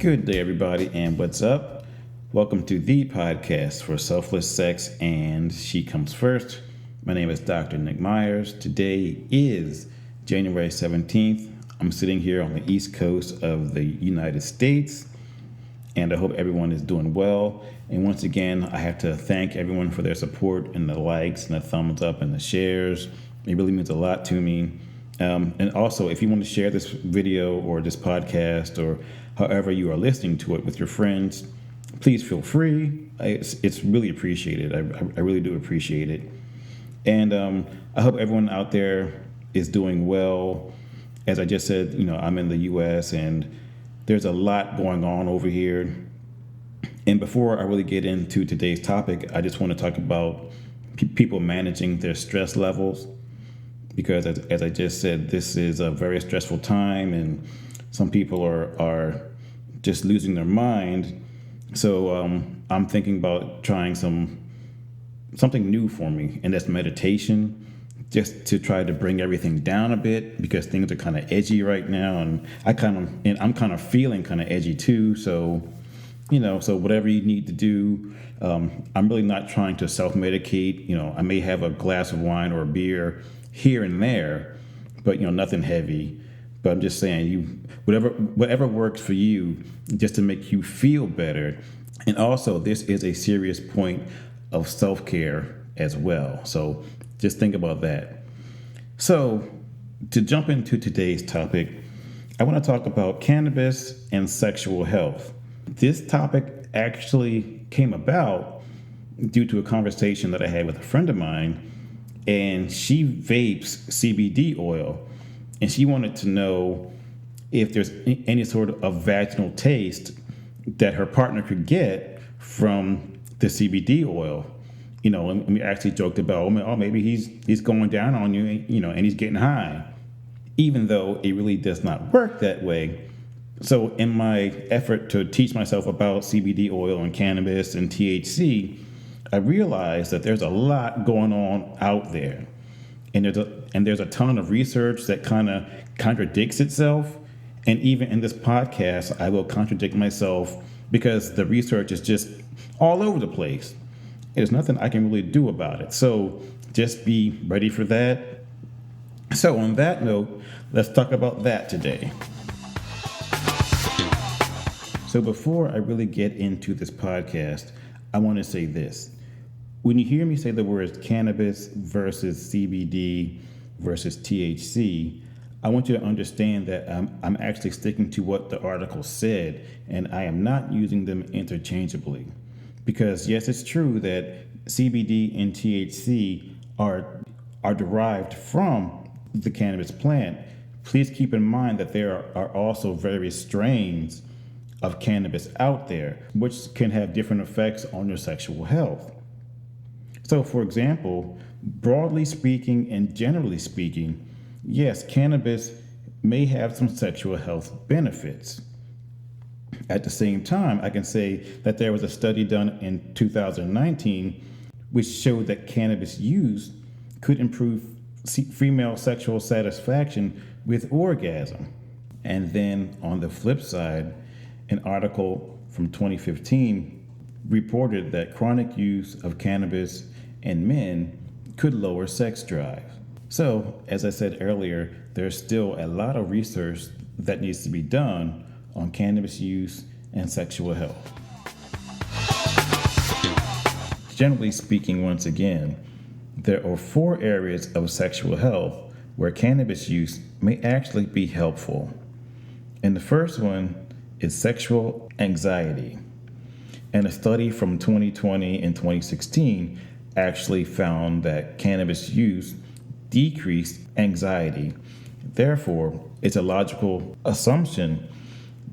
Good day, everybody, and what's up? Welcome to the podcast for Selfless Sex and She Comes First. My name is Dr. Nick Myers. Today is January 17th. I'm sitting here on the East Coast of the United States, and I hope everyone is doing well. And once again, I have to thank everyone for their support and the likes and the thumbs up and the shares. It really means a lot to me. And also, if you want to share this video or this podcast or however you are listening to it with your friends, please feel free. It's really appreciated. I really do appreciate it. And I hope everyone out there is doing well. As I just said, I'm in the U.S. and there's a lot going on over here. And before I really get into today's topic, I just want to talk about people managing their stress levels. Because as I just said, this is a very stressful time and some people are just losing their mind. So I'm thinking about trying something new for me, and that's meditation, just to try to bring everything down a bit because things are kind of edgy right now, and I'm kind of feeling kind of edgy too. So so whatever you need to do, I'm really not trying to self-medicate. I may have a glass of wine or a beer here and there, but nothing heavy. But I'm just saying, whatever works for you, just to make you feel better. And also, this is a serious point of self-care as well. So just think about that. So to jump into today's topic, I want to talk about cannabis and sexual health. This topic actually came about due to a conversation that I had with a friend of mine, and she vapes CBD oil, and she wanted to know if there's any sort of vaginal taste that her partner could get from the CBD oil. And we actually joked about, maybe he's going down on you, and he's getting high, even though it really does not work that way. So in my effort to teach myself about CBD oil and cannabis and THC, I realized that there's a lot going on out there. And there's a ton of research that kind of contradicts itself. And even in this podcast, I will contradict myself because the research is just all over the place. There's nothing I can really do about it. So just be ready for that. So on that note, let's talk about that today. So before I really get into this podcast, I want to say this. When you hear me say the words cannabis versus CBD versus THC, I want you to understand that I'm actually sticking to what the article said, and I am not using them interchangeably. Because yes, it's true that CBD and THC are derived from the cannabis plant. Please keep in mind that there are also various strains of cannabis out there, which can have different effects on your sexual health. So, for example, broadly speaking and generally speaking, yes, cannabis may have some sexual health benefits. At the same time, I can say that there was a study done in 2019 which showed that cannabis use could improve female sexual satisfaction with orgasm. And then on the flip side, an article from 2015 reported that chronic use of cannabis in men could lower sex drive. So, as I said earlier, there's still a lot of research that needs to be done on cannabis use and sexual health. Generally speaking, once again, there are 4 areas of sexual health where cannabis use may actually be helpful. And the first one is sexual anxiety. And a study from 2020 and 2016 actually found that cannabis use decreased anxiety. Therefore, it's a logical assumption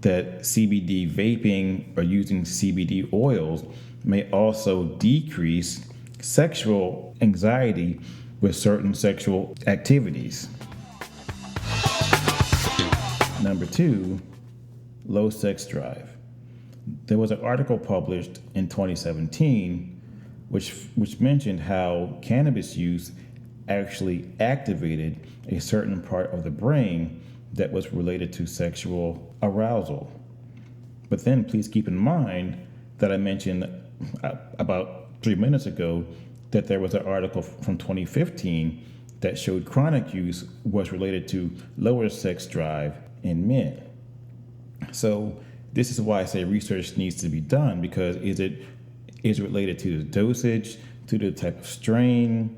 that CBD vaping or using CBD oils may also decrease sexual anxiety with certain sexual activities. Number 2, low sex drive. There was an article published in 2017 which mentioned how cannabis use actually activated a certain part of the brain that was related to sexual arousal. But then please keep in mind that I mentioned about 3 minutes ago that there was an article from 2015 that showed chronic use was related to lower sex drive in men. So this is why I say research needs to be done, because is it related to the dosage, to the type of strain,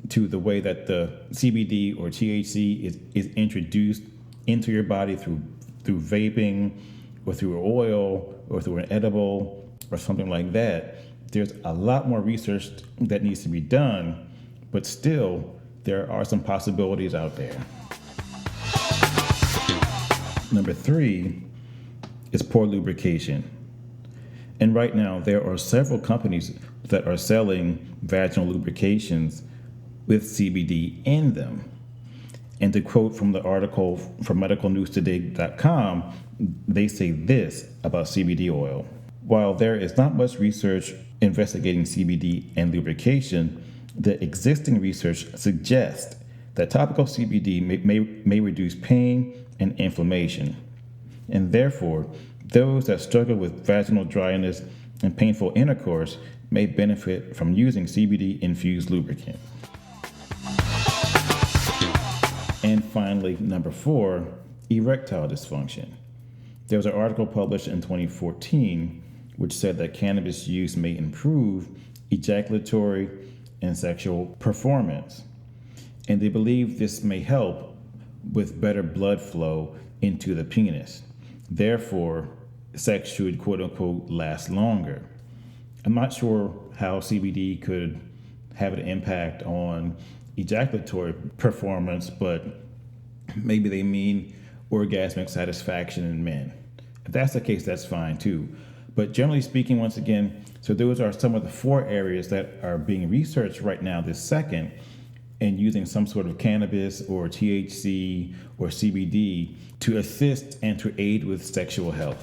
to the way that the CBD or THC is introduced into your body through vaping or through oil or through an edible or something like that. There's a lot more research that needs to be done, but still there are some possibilities out there. Number 3 is poor lubrication. And right now there are several companies that are selling vaginal lubrications with CBD in them. And to quote from the article from medicalnewstoday.com, they say this about CBD oil. While there is not much research investigating CBD and lubrication, the existing research suggests that topical CBD may reduce pain and inflammation. And therefore, those that struggle with vaginal dryness and painful intercourse may benefit from using CBD-infused lubricant. And finally, number 4, erectile dysfunction. There was an article published in 2014 which said that cannabis use may improve ejaculatory and sexual performance. And they believe this may help with better blood flow into the penis. Therefore, sex should, quote unquote, last longer. I'm not sure how CBD could have an impact on ejaculatory performance, but maybe they mean orgasmic satisfaction in men. If that's the case, that's fine too. But generally speaking, once again, so those are some of the 4 areas that are being researched right now this second, and using some sort of cannabis or THC or CBD to assist and to aid with sexual health.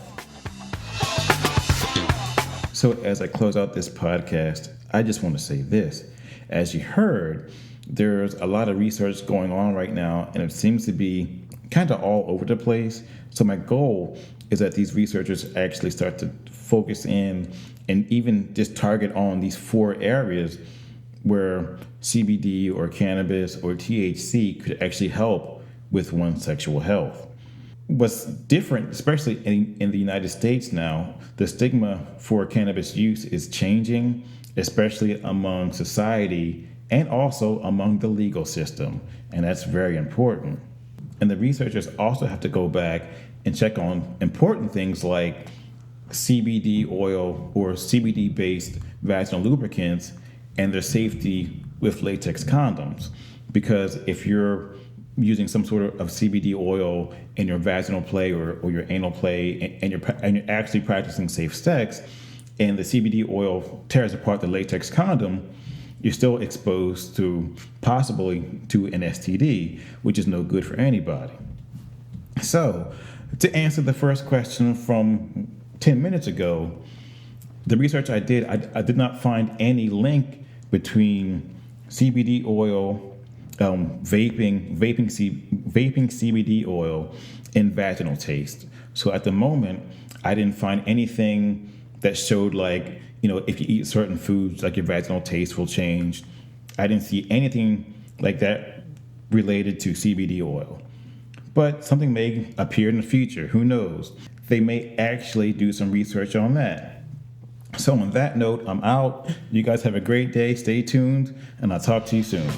So as I close out this podcast, I just want to say this. As you heard, there's a lot of research going on right now, and it seems to be kind of all over the place. So my goal is that these researchers actually start to focus in and even just target on these 4 areas where CBD or cannabis or THC could actually help with one's sexual health. What's different, especially in the United States now, the stigma for cannabis use is changing, especially among society and also among the legal system, and that's very important. And the researchers also have to go back and check on important things like CBD oil or CBD-based vaginal lubricants and their safety with latex condoms. Because if you're using some sort of CBD oil in your vaginal play or your anal play and you're actually practicing safe sex, and the CBD oil tears apart the latex condom, you're still exposed to possibly to an STD, which is no good for anybody. So, to answer the first question from 10 minutes ago, the research I did, I did not find any link between CBD oil, vaping CBD oil, and vaginal taste. So at the moment, I didn't find anything that showed like, if you eat certain foods, like your vaginal taste will change. I didn't see anything like that related to CBD oil. But something may appear in the future. Who knows? They may actually do some research on that. So on that note, I'm out. You guys have a great day. Stay tuned, and I'll talk to you soon.